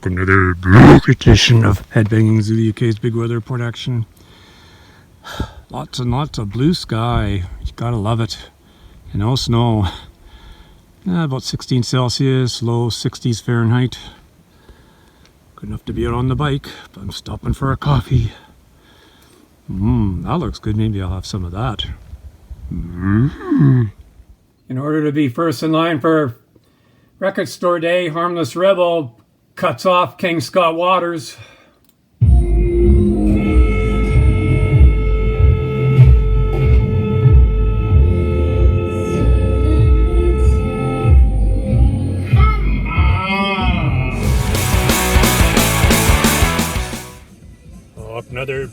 welcome to the Blue edition of Headbanging Zoo, the UK's big weather report action. Lots and lots of blue sky. You gotta love it. And no snow. About 16 Celsius, low 60s Fahrenheit. Good enough to be out on the bike, but I'm stopping for a coffee. That looks good. Maybe I'll have some of that. In order to be first in line for Record Store Day, Harmless Rebel cuts off King Scott Waters. Another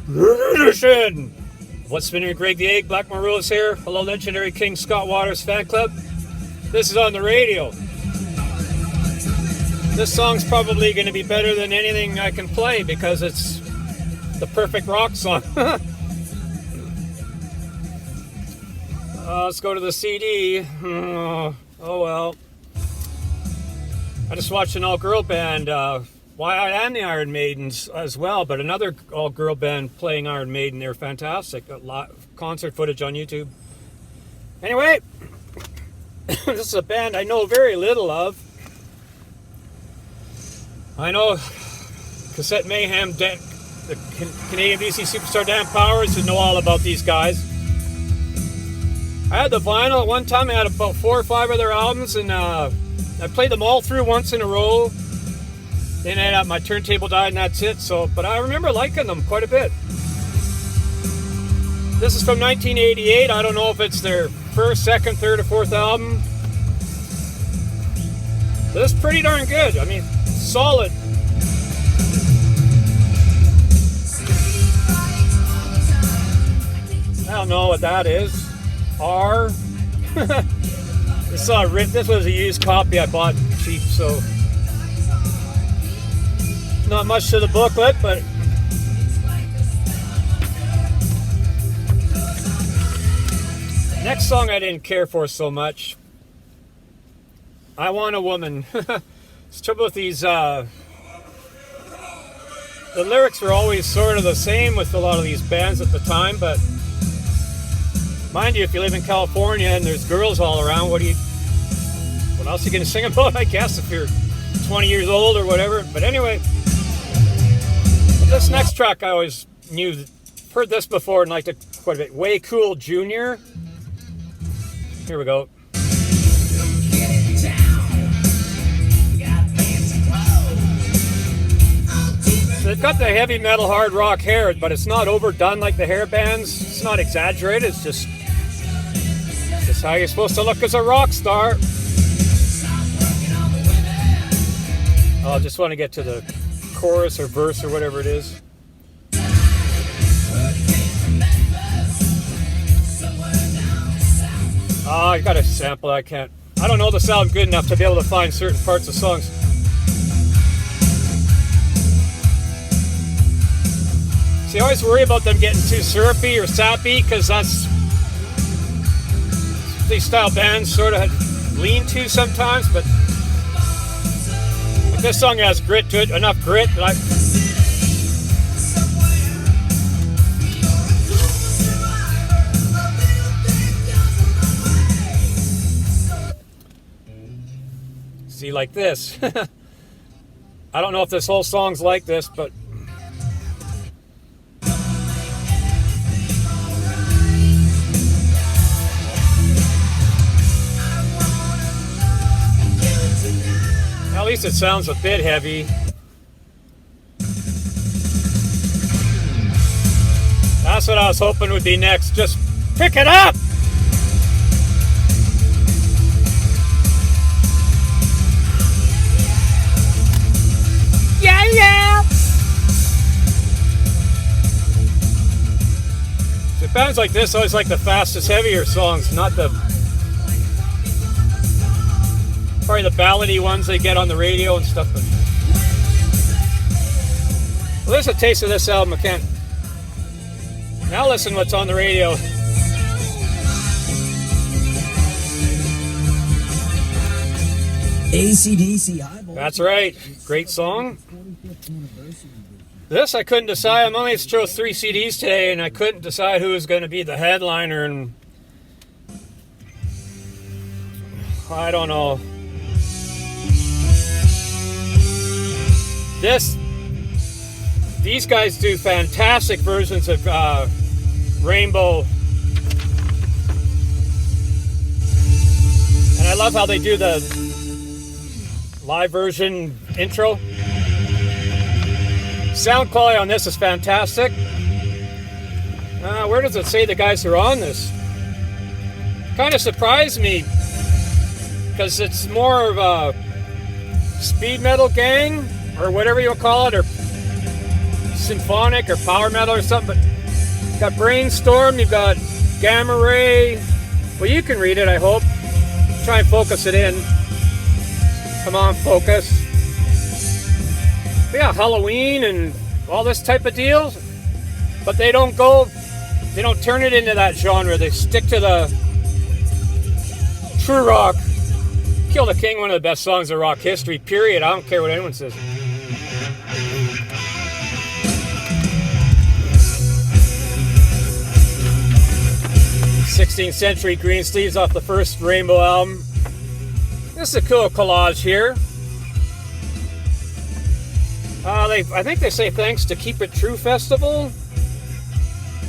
edition. What's spinning? Greg the Egg, Black Marulas here. Hello, legendary King Scott Waters fan club. This is on the radio. This song's probably going to be better than anything I can play because it's the perfect rock song. Let's go to the CD. Oh well. I just watched an all-girl band. And the Iron Maidens as well, but another all-girl band playing Iron Maiden. They're fantastic. A lot of concert footage on YouTube. Anyway, this is a band I know very little of. I know Cassette Mayhem, the Canadian BC superstar Dan Powers, who know all about these guys. I had the vinyl at one time. I had about 4 or 5 of their albums, and I played them all through once in a row. Then my turntable died and that's it. But I remember liking them quite a bit. This is from 1988. I don't know if it's their first, second, third, or fourth album. This is pretty darn good. I mean, solid. I don't know what that is. R. This was a used copy I bought cheap, so. Not much to the booklet, but next song I didn't care for so much. I Want a Woman. It's trouble with these. The lyrics were always sort of the same with a lot of these bands at the time, but mind you, if you live in California and there's girls all around, what else are you going to sing about? I guess if you're 20 years old or whatever. But anyway. This next track I always heard this before and liked it quite a bit. Way Cool Jr. Here we go. So they've got the heavy metal hard rock hair, but it's not overdone like the hair bands. It's not exaggerated. It's just how you're supposed to look as a rock star. Oh, I just want to get to the chorus or verse or whatever it is. I got a sample. I don't know the sound good enough to be able to find certain parts of songs. See, I always worry about them getting too syrupy or sappy because that's these style bands sort of lean to sometimes, but this song has grit to it, enough grit that I. See, like this. I don't know if this whole song's like this, but. At least it sounds a bit heavy. That's what I was hoping would be next. Just pick it up! Yeah, yeah! So bands like this always like the fastest, heavier songs, not the probably the ballady ones they get on the radio and stuff. But well, there's a taste of this album. I can't. Now listen what's on the radio. AC/DC Eyeball. That's right. Great song. This I couldn't decide. I'm only chose 3 CDs today, and I couldn't decide who was going to be the headliner, and I don't know. These guys do fantastic versions of Rainbow. And I love how they do the live version intro. Sound quality on this is fantastic. Where does it say the guys who are on this? Kind of surprised me, because it's more of a speed metal gang, or whatever you'll call it, or symphonic or power metal or something. But you've got Brainstorm, you've got Gamma Ray. Well, you can read it, I hope. Try and focus it in. Come on, focus. But yeah, Halloween and all this type of deal. But they don't turn it into that genre. They stick to the true rock. Kill the King, one of the best songs of rock history, period. I don't care what anyone says. '16th Century Greensleeves off the first Rainbow album. This is a cool collage here. I think they say thanks to Keep It True Festival.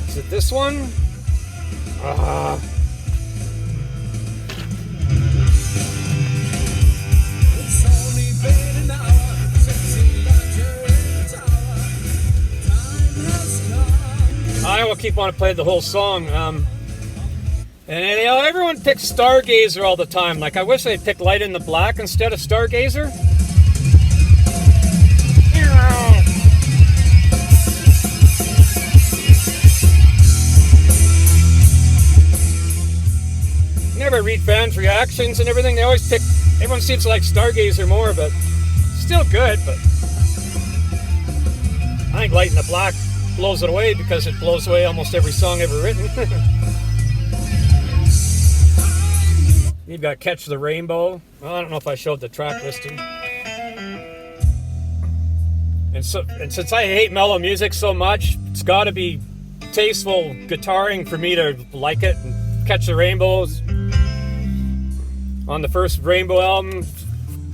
Is it this one? I will keep on playing the whole song. And everyone picks Stargazer all the time. Like, I wish they'd pick Light in the Black instead of Stargazer. Never read fans' reactions and everything. They always pick. Everyone seems to like Stargazer more, but still good. But I think Light in the Black blows it away, because it blows away almost every song ever written. You've got Catch the Rainbow. Well, I don't know if I showed the track listing. And since I hate mellow music so much, it's got to be tasteful guitaring for me to like it. And Catch the Rainbows on the first Rainbow album,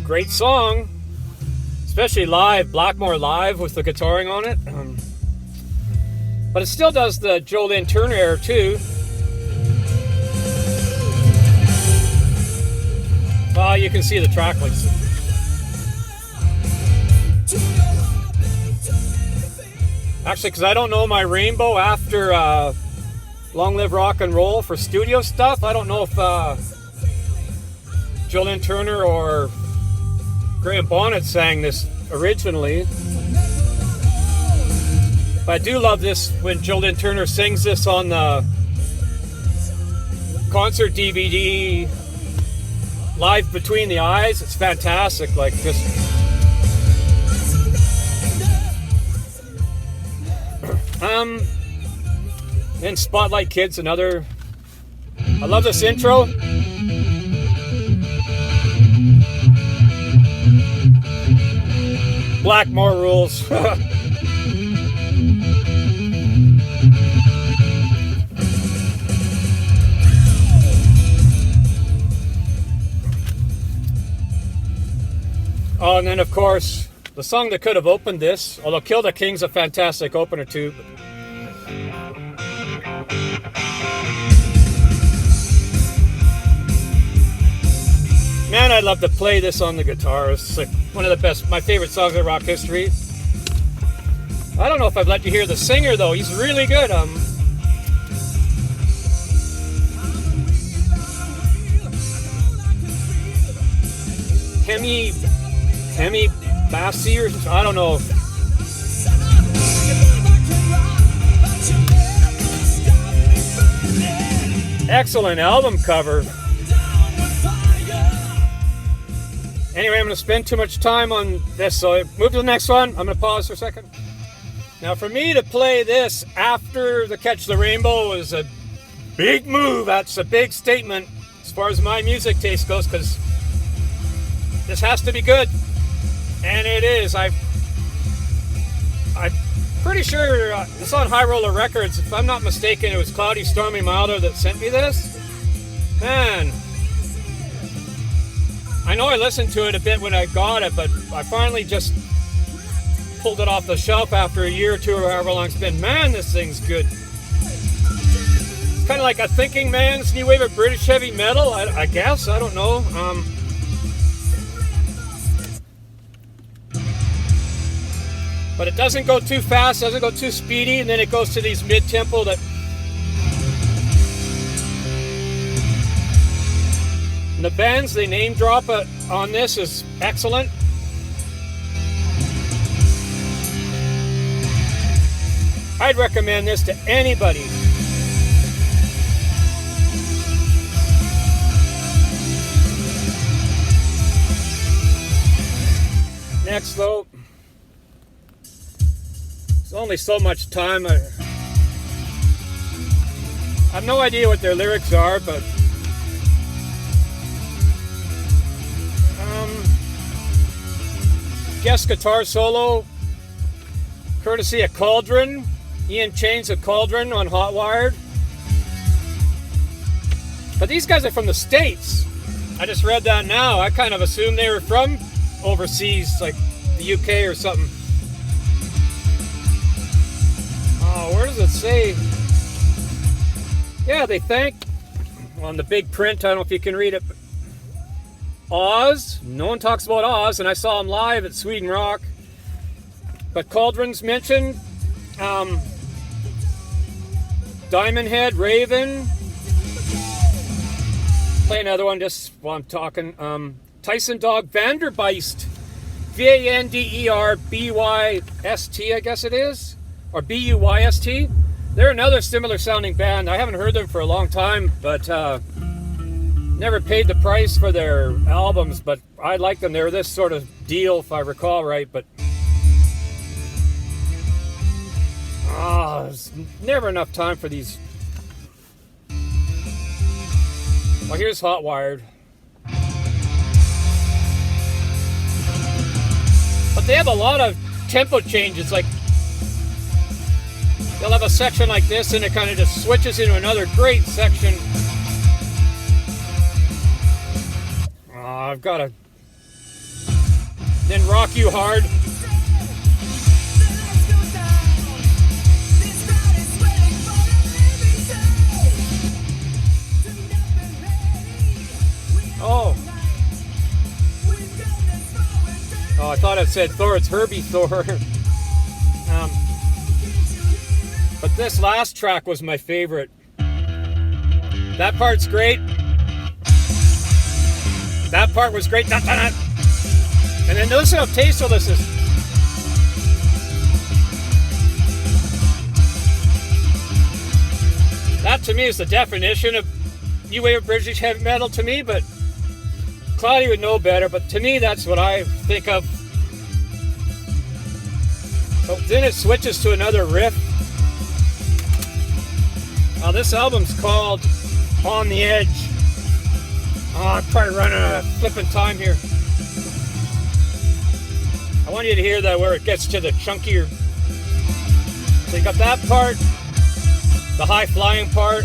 great song, especially live. Blackmore live with the guitaring on it. But it still does the Joe Lynn Turner era too. Well, you can see the track listing. Actually, because I don't know my Rainbow after Long Live Rock and Roll for studio stuff. I don't know if Joe Lynn Turner or Graham Bonnet sang this originally. But I do love this when Joe Lynn Turner sings this on the concert DVD, Live Between the Eyes. It's fantastic. Like, just then Spotlight Kids, another. I love this intro. Blackmore rules. Oh, and then of course, the song that could have opened this, although Kill the King's a fantastic opener too. Man, I'd love to play this on the guitar. It's like one of the best, my favorite songs of rock history. I don't know if I've let you hear the singer though. He's really good. Hemi Bassi, or I don't know. Excellent album cover. Anyway, I'm going to spend too much time on this, so I move to the next one. I'm going to pause for a second. Now, for me to play this after the Catch the Rainbow is a big move. That's a big statement as far as my music taste goes, because this has to be good. And it is. I'm pretty sure it's on High Roller Records. If I'm not mistaken, it was Cloudy Stormy Milder that sent me this. Man, I know I listened to it a bit when I got it, but I finally just pulled it off the shelf after a year or two or however long it's been. Man, this thing's good. It's kind of like a thinking man's new wave of British heavy metal, I guess. I don't know. But it doesn't go too fast, doesn't go too speedy, and then it goes to these mid-tempo that... And the bands they name drop on this is excellent. I'd recommend this to anybody. Next though, there's only so much time. I have no idea what their lyrics are, but guest guitar solo, courtesy of Cauldron, Ian Chains of Cauldron on Hotwired. But these guys are from the States. I just read that now. I kind of assumed they were from overseas, like the UK or something. Oh, where does it say? Yeah, they thank, on the big print, I don't know if you can read it, but Oz. No one talks about Oz, and I saw him live at Sweden Rock. But Cauldron's mentioned. Diamond Head, Raven. Play another one just while I'm talking. Tyson Dog, Vanderbeist. Vanderbyst, I guess it is. Or Buyst. They're another similar sounding band. I haven't heard them for a long time, but never paid the price for their albums, but I like them. They're this sort of deal, if I recall right, but there's never enough time for these. Well, here's Hotwired. But they have a lot of tempo changes, like they'll have a section like this and it kind of just switches into another great section. I've got to then Rock You Hard. Oh, I thought it said Thor. It's Herbie Thor. But this last track was my favorite. That part's great. That part was great. And then listen how tasteful this is. That to me is the definition of new wave of British heavy metal to me, but Cloudy would know better, but to me that's what I think of. But then it switches to another riff. Now this album's called On the Edge. I'm probably running out of flipping time here. I want you to hear that where it gets to the chunkier. So you got that part, the high flying part.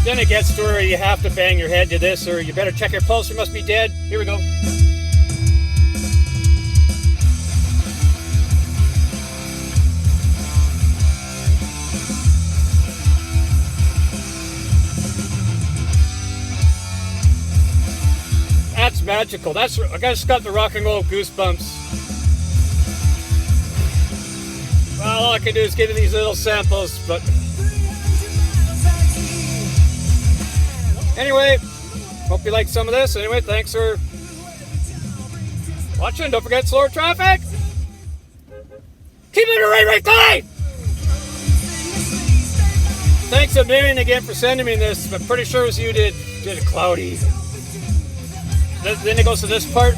Then it gets to where you have to bang your head to this, or you better check your pulse, you must be dead. Here we go. That's magical. I just got the rock and roll goosebumps. Well, all I can do is give you these little samples, but anyway, hope you like some of this. Anyway, thanks for watching. Don't forget slower traffic. Keep it a right guy. Thanks a million again for sending me this. I'm pretty sure it was you did it, Cloudy. Then it goes to this part.